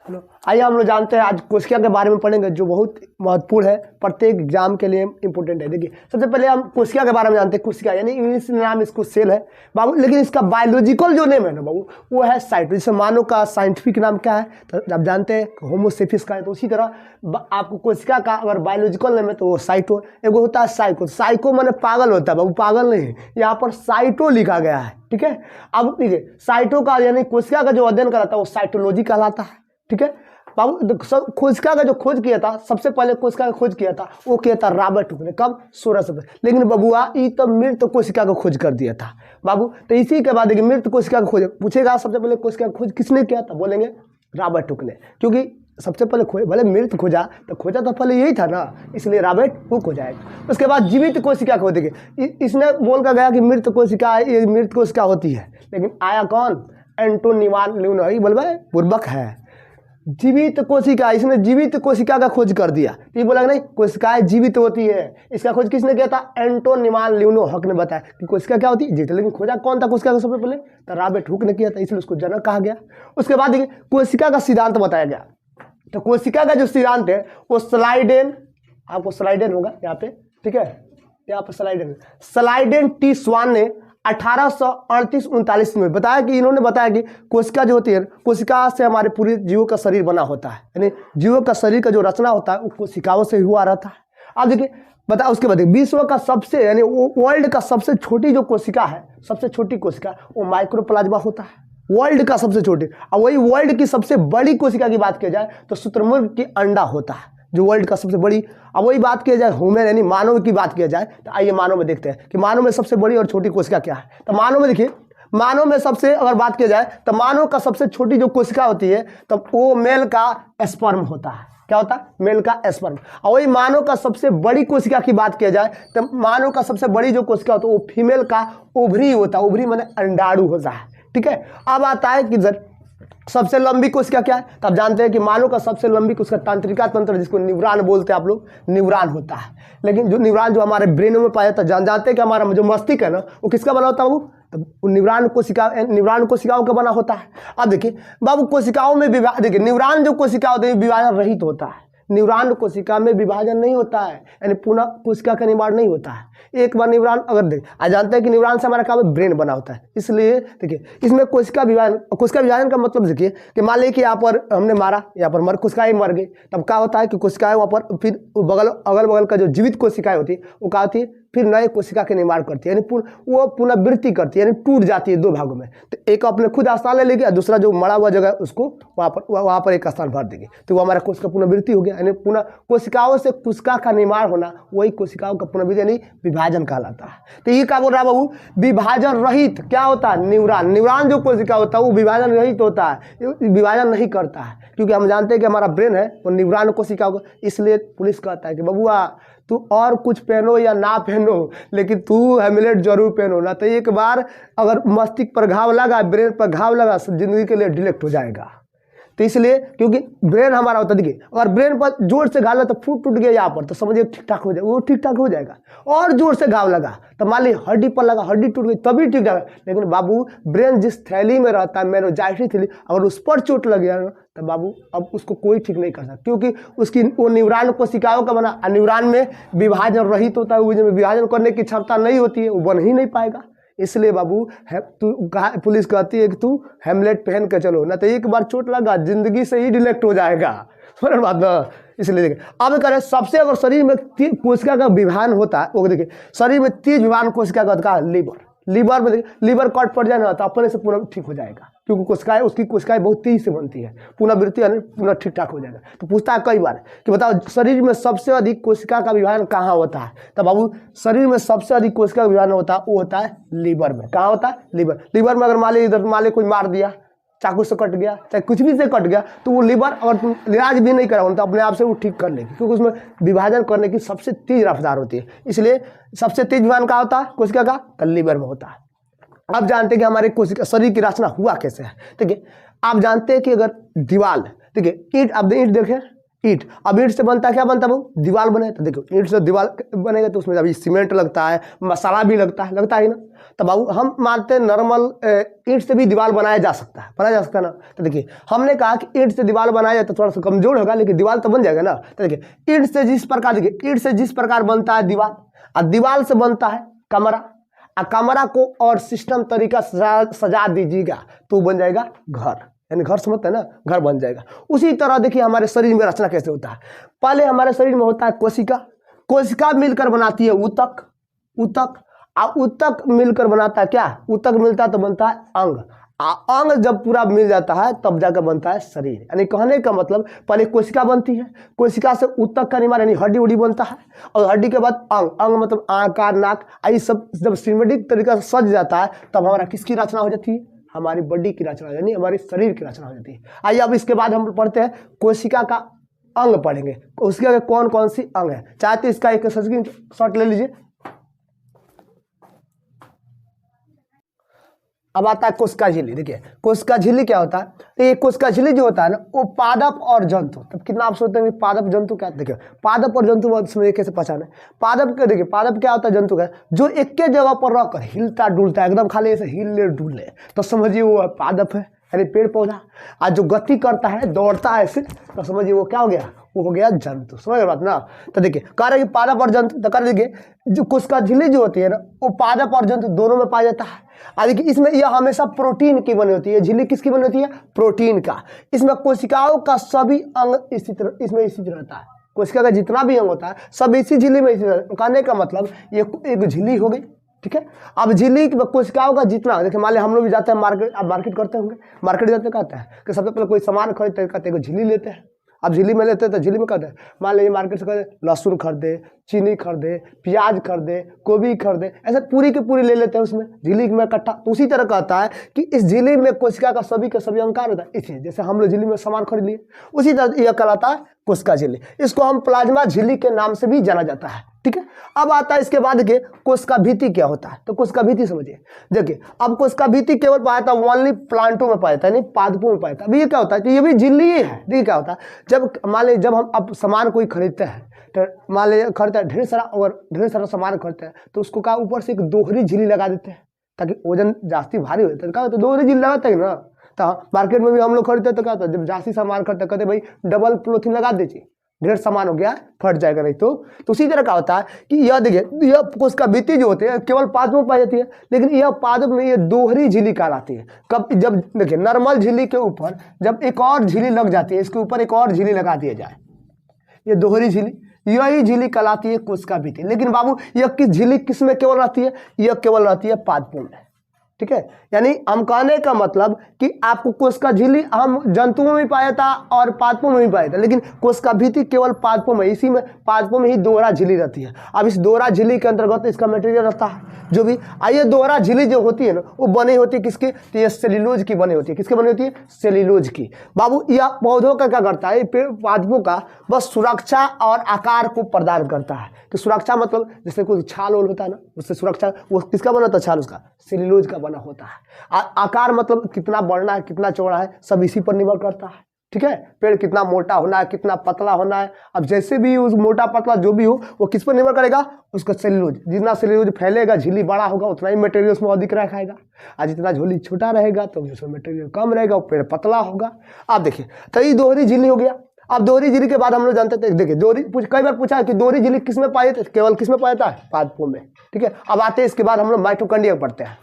Hello, आइए हम लोग जानते हैं आज कोशिका के बारे में पढ़ेंगे जो बहुत महत्वपूर्ण है, प्रत्येक एग्जाम के लिए इंपॉर्टेंट है। देखिए सबसे पहले हम कोशिका के बारे में जानते हैं। कोशिका यानी इंग्लिश नाम इसको सेल है बाबू, लेकिन इसका बायोलॉजिकल जो नेम है ना बाबू वो है साइटो। जैसे मानव का साइंटिफिक नाम क्या है तो आप जानते हैं होमोसेफिस का है, तो उसी तरह आपको कोशिका का अगर बायोलॉजिकल नेम है तो वो साइटो। एगो होता है साइको, साइको माने पागल होता है बाबू, पागल नहीं, यहाँ पर साइटो लिखा गया है, ठीक है। अब देखिए साइटो का यानी कोशिका का जो अध्ययन कराता है वो साइटोलॉजी कहलाता है, ठीक है बाबू। कोशिका का जो खोज किया था, सबसे पहले कोशिका का खोज किया था वो किया था रॉबर्ट हुक ने, कब 1600 में। लेकिन बबुआ ये तो मृत कोशिका का खोज कर दिया था बाबू। तो इसी के बाद देखिए मृत कोशिका का खोज पूछेगा, सबसे पहले कोशिका का खोज किसने किया था, बोलेंगे रॉबर्ट हुक ने, क्योंकि सबसे पहले भले मृत खोजा तो पहले यही था ना, इसलिए रॉबर्ट हुक हो जाएगा। उसके बाद जीवित कोशिका को देखिए, इसने बोल कर गया कि मृत कोशिका ये मृत कोशिका होती है, लेकिन आया कौन, एंटोनिवान ल्यूनोई, बोल भाई पूर्वक है जीवित कोशिका, इसने जीवित कोशिका का खोज कर दिया। ये बोला नहीं कोशिकाएं जीवित होती है, इसका खोज किसने किया था, एंटोनिवान ल्यूनोहक ने बताया कि कोशिका क्या होती है जीवित। लेकिन खोजा कौन था कोशिका का सबसे पहले, तो रॉबर्ट हुक ने किया था, इसलिए उसको जनक कहा गया। उसके बाद देखिए कोशिका का सिद्धांत बताया गया। तो कोशिका का जो सिद्धांत है वो स्लाइडेन, आपको स्लाइडेन होगा यहाँ पे, ठीक है, यहाँ पर स्लाइडेन टी स्वान ने 1838-39 में बताया कि इन्होंने बताया कि कोशिका जो होती है, कोशिका से हमारे पूरे जीवों का शरीर बना होता है, यानी जीवों का शरीर का जो रचना होता है वो कोशिकाओं से हुआ रहता है। अब देखिए बता, उसके बाद विश्व का सबसे यानी वर्ल्ड का सबसे छोटी जो कोशिका है, सबसे छोटी कोशिका वो माइक्रोप्लाज्मा होता है, वर्ल्ड का सबसे छोटी। और वही वर्ल्ड की सबसे बड़ी कोशिका की बात की जाए तो शुतुरमुर्ग की अंडा होता है, जो वर्ल्ड का सबसे बड़ी। अब वही बात किया जाए ह्यूमन यानी मानव की बात किया जाए तो आइए मानव में देखते हैं कि मानव में सबसे बड़ी और छोटी कोशिका क्या है। तो मानव में देखिए, मानव में सबसे अगर बात किया जाए तो मानव का सबसे छोटी जो कोशिका होती है तो वो मेल का स्पर्म होता है। क्या होता है, मेल का स्पर्म। और वही मानव का सबसे बड़ी कोशिका की बात किया जाए तो मानव का सबसे बड़ी जो कोशिका होता है वो फीमेल का ओवरी होता है, ओवरी माने अंडाणु होता है, ठीक है। अब आता है कि सबसे लंबी कोशिका क्या है, तो आप जानते हैं कि मानव का सबसे लंबी कोशिका तंत्रिका तंत्र, जिसको न्यूरॉन बोलते हैं आप लोग, न्यूरॉन होता है। लेकिन जो न्यूरॉन जो हमारे ब्रेन में पाया जाता है, जानते हैं कि हमारा जो मस्तिष्क है ना वो किसका बना होता है बाबू, तो न्यूरॉन कोशिकाओं का बना होता है। अब देखिए बाबू कोशिकाओं में देखिए न्यूरॉन जो कोशिका होती है विभाजन रहित होता है, न्यूरॉन कोशिका में विभाजन नहीं होता है, यानी पुनः कोशिका का निर्माण नहीं होता है। एक बार न्यूरॉन अगर देख आज जानते हैं कि न्यूरॉन से हमारा काम ब्रेन बना होता है, इसलिए देखिए इसमें कोशिका विभाजन का मतलब देखिए कि मान लीजिए कि यहाँ पर हमने मारा, यहाँ पर कोशिकाएं मर गई, तब क्या होता है कि कोशिकाएं वहाँ पर फिर अगल बगल का जो जीवित कोशिकाएं होती है वो क्या होती है, फिर नए कोशिका के निर्माण करती है, यानी वो पुनर्वृत्ति करती है, यानी टूट जाती है दो भागों में। तो एक अपने खुद स्थान ले लेगी और दूसरा जो मरा हुआ जगह उसको वहाँ पर एक स्थान भर देगी, तो वो हमारा कोशिका पुनर्वृत्ति हो गया। यानी पुनः कोशिकाओं से कोशिका का निर्माण होना वही कोशिकाओं का पुनर्वृत्ति यानी विभाजन कहलाता है। तो ये क्या बोल रहा है बाबू, विभाजन रहित क्या होता है, न्यूरॉन जो कोशिका होता है वो विभाजन रहित होता है, विभाजन नहीं करता है, क्योंकि हम जानते हैं कि हमारा ब्रेन है वो न्यूरॉन कोशिका को। इसलिए पुलिस कहता है कि बबुआ तू और कुछ पहनो या ना पहनो लेकिन तू हेमलेट जरूर पहनो, ना तो एक बार अगर मस्तिष्क पर घाव लगा, ब्रेन पर घाव लगा, जिंदगी के लिए डिलेक्ट हो जाएगा। तो इसलिए क्योंकि ब्रेन हमारा होता है, देखिए अगर ब्रेन पर जोर से घाव लगा तो फूट टूट गया यहाँ पर तो समझिए ठीक ठाक हो जाएगा, वो ठीक ठाक हो जाएगा। और जोर से घाव लगा तो मान ली हड्डी पर लगा, हड्डी टूट गई तभी ठीक ठाक। लेकिन बाबू ब्रेन जिस थैली में रहता है मेनिंजाइटिस थैली, अगर उस पर चोट लग गया तो बाबू अब उसको कोई ठीक नहीं कर सकता, क्योंकि उसकी वो न्यूरॉन कोशिकाओं का बना, न्यूरॉन में विभाजन रहित होता है, वो विभाजन करने की क्षमता नहीं होती है, वो बन ही नहीं पाएगा। इसलिए बाबू पुलिस कहती है कि तू हेमलेट पहन के चलो, ना तो एक बार चोट लगा जिंदगी से ही डिलेक्ट हो जाएगा, समझ बात ना। इसलिए देखिए अब करें सबसे अगर शरीर में कोशिका का विभाजन होता है, वो देखिए शरीर में तेज विभाजन कोशिका का होता है लीवर में देखिए लीवर कट पड़ जाए ना तो अपने से पूरा ठीक हो जाएगा, क्योंकि कोशिकाएं उसकी कोशिकाएं बहुत तेज से बनती है, पुनर्वृत्ति पूरा ठीक ठाक हो जाएगा। तो पूछता है कई बार कि बताओ शरीर में सबसे अधिक कोशिका का विभाजन कहाँ होता है, तो बाबू शरीर में सबसे अधिक कोशिका का विभाजन होता है वो होता है लीवर में। कहाँ होता है, लीवर में। अगर मान ली इधर मान ली कोई मार दिया, चाकू से कट गया, चाहे कुछ भी से कट गया, तो वो लीवर अगर तुम इलाज भी नहीं कराओ तो अपने आप से वो ठीक कर लेगी, क्योंकि उसमें विभाजन करने की सबसे तेज रफ्तार होती है। इसलिए सबसे तेज विभाजन कहाँ होता है कोशिका का, लीवर में होता है। आप जानते हैं कि हमारे कोशिका शरीर की रचना हुआ कैसे है। देखिए आप जानते हैं कि अगर दीवार, देखिए ईंट, आप ईंट देखें, ईंट। अब ईंट से बनता क्या बनता है वो, दीवार बने। तो देखो ईंट से दीवार बनेगा तो उसमें अभी सीमेंट लगता है, मसाला भी लगता है ना। तो बाबू हम मानते हैं नॉर्मल ईंट से भी दीवार बनाया जा सकता है ना। तो देखिए हमने कहा कि ईंट से दीवार बनाया जाए तो थोड़ा सा कमजोर होगा, लेकिन दीवार तो बन जाएगा ना। तो देखिए ईंट से जिस प्रकार बनता है दीवार, और दीवार से बनता है कमरा, और कमरा को और सिस्टम तरीका सजा दीजिएगा तो बन जाएगा घर, यानी घर समझते हैं ना, घर बन जाएगा। उसी तरह देखिए हमारे शरीर में रचना कैसे होता है। पहले हमारे शरीर में होता है कोशिका मिलकर बनाती है ऊतक, और ऊतक मिलकर बनाता है क्या, ऊतक मिलता है तो बनता है अंग, अंग जब पूरा मिल जाता है तब जाकर बनता है शरीर। यानी कहने का मतलब पहले कोशिका बनती है, कोशिका से ऊतक का निर्माण यानी हड्डी उड्डी बनता है, और हड्डी के बाद अंग मतलब आकार नाक, ये सब जब सिमेट्रिक तरीका से सज जाता है तब हमारा किसकी रचना हो जाती है, हमारी बॉडी की रचना यानी हमारे शरीर की रचना हो जाती है। आइए अब इसके बाद हम पढ़ते हैं कोशिका का अंग पढ़ेंगे, कोशिका के कौन कौन सी अंग है। चाहते इसका एक स्क्रीनशॉट ले लीजिए। अब आता है कोशिका झिल्ली। देखिए कोशिका झिल्ली क्या होता है, तो ये कोशिका झिल्ली जो होता है ना वो पादप और जंतु, तब कितना आप सोचते हैं पादप जंतु क्या। देखिए पादप और जंतु इसमें कैसे पहचाने, पादप के देखिए पादप क्या होता है, जंतु का जो एक के जगह पर रहकर हिलता डुलता है, एकदम खाली ऐसे हिले डुले तो समझिए वो पादप है, यानी पेड़ पौधा। आज जो गति करता है दौड़ता है ऐसे तो समझिए वो क्या हो गया, वो हो गया जंतु। समझ रहे बात ना। तो देखिए कह रहे कि पादप और जंतु, तो कर देखिए जो कोशिका झिल्ली जो होती है ना वो पादप और जंतु दोनों में पाया जाता है। देखिए इसमें यह हमेशा प्रोटीन की बनी होती है, झिल्ली किसकी बनी होती है, प्रोटीन का। इसमें कोशिकाओं का सभी अंग इसमें स्थित रहता है, कोशिका का जितना भी अंग होता है सब इसी झिल्ली में स्थित रहता है। कहने का मतलब ये एक झिल्ली हो गई, ठीक है। अब झिल्ली कोशिकाओं का जितना, देखिए मान लिया हम लोग भी जाते हैं मार्केट, आप मार्केट करते होंगे, मार्केट जाते कहते हैं कि सबसे पहले कोई सामान खरीदते कहते हैं झिल्ली लेते हैं। अब झिल्ली में लेते हैं तो झिल्ली में कहते हैं मान लीजिए मार्केट से कहते लहसुन खरीदे, चीनी खरीदे, प्याज खरीदे, गोभी खरीदे, ऐसे पूरी की पूरी ले लेते हैं उसमें झिल्ली में इकट्ठा। तो उसी तरह कहता है कि इस झिल्ली में कोशिका का सभी के सभी अंग होता है। इसलिए जैसे हम लोग झिल्ली में सामान खरीद लिए उसी तरह यह कहलाता है कोशिका झिल्ली। इसको हम प्लाज्मा झिल्ली के नाम से भी जाना जाता है, ठीक है। अब आता है इसके बाद के कोशिका भित्ति क्या होता है। तो कोशिका भित्ति समझिए, देखिए अब कोशिका भित्ति केवल पाया था ओनली प्लांटों में पाया था, नहीं पादपों में पाया था। अभी ये क्या होता है, तो ये भी झिल्ली ही है। देखिए क्या होता है, जब मान लीजिए जब हम अब सामान कोई खरीदते हैं तो मान लीजिए खरीदते हैं ढेर सारा, और ढेर सारा सामान खरीदते हैं तो उसको क्या ऊपर से एक दोहरी झिल्ली लगा देते हैं ताकि वजन जास्ती भारी होता है। क्या होता है, दोहरी झिल्ली लगाते हैं ना। तो मार्केट में भी हम लोग खरीदते हैं तो क्या होता है, जब जास्ती सामान खरीदते कहते भाई डबल पॉलीथीन लगा दीजिए, ढेर सामान हो गया फट जाएगा नहीं तो उसी तरह का होता है कि यह देखिए यह कोशिका भित्ति जो होती है केवल पादप में पाई जाती है, लेकिन यह पादप में ये दोहरी झिल्ली कहलाती है। कब, जब देखिए नॉर्मल झिल्ली के ऊपर जब एक और झिल्ली लग जाती है, इसके ऊपर एक और झिल्ली लगा दिया जाए, ये दोहरी झिल्ली, यही झिल्ली कहलाती है कोशिका भित्ति। लेकिन बाबू यह किस झिल्ली किस में केवल रहती है, यह केवल रहती है पादपों में, ठीक है। यानी हम कहने का मतलब कि आपको कोशिका झिल्ली हम जंतुओं में पाया था और पादपों में भी पाया था, लेकिन कोशिका भित्ति केवल पादपों में, इसी में पादपों में ही दोहरा झिल्ली रहती है। अब इस दोहरा झिल्ली के अंतर्गत इसका मटेरियल रहता है जो भी। आइए दोहरा झिल्ली जो होती है ना वो बनी होती है किसकी, तो ये सेल्यूलोज की बनी होती है। किसकी बनी होती है, सेल्यूलोज की। बाबू यह पौधों का क्या करता है, पेड़ पादपों का बस सुरक्षा और आकार को प्रदान करता है। कि सुरक्षा मतलब जैसे कोई छाल ओल होता है ना, उससे सुरक्षा वो किसका बना होता है, छाल उसका सेल्यूलोज का बना होता है। आकार मतलब कितना बढ़ना है कितना चौड़ा है सब इसी पर निर्भर करता है, ठीक है। पेड़ कितना मोटा होना है कितना पतला होना है, अब जैसे भी उस मोटा पतला जो भी हो वो किस पर निर्भर करेगा, उसका सेल्यूलोज। जितना सेल्यूलोज फैलेगा झिल्ली बड़ा होगा उतना ही मटेरियल उसमें अधिक रखेगा, और जितना झिल्ली छोटा रहेगा तो उसमें मटेरियल कम रहेगा, वो पेड़ पतला होगा। आप देखिए तो ये दोहरी झिल्ली हो गया। अब दोहरी झिल्ली के बाद हम लोग जानते थे, देखिए दोहरी कई बार पूछा है कि दोहरी झिल्ली किस में पाए थे, केवल किस में पाया था, पादपों में, ठीक है। अब आते हैं इसके बाद हम लोग माइटोकॉन्ड्रिया पढ़ते हैं।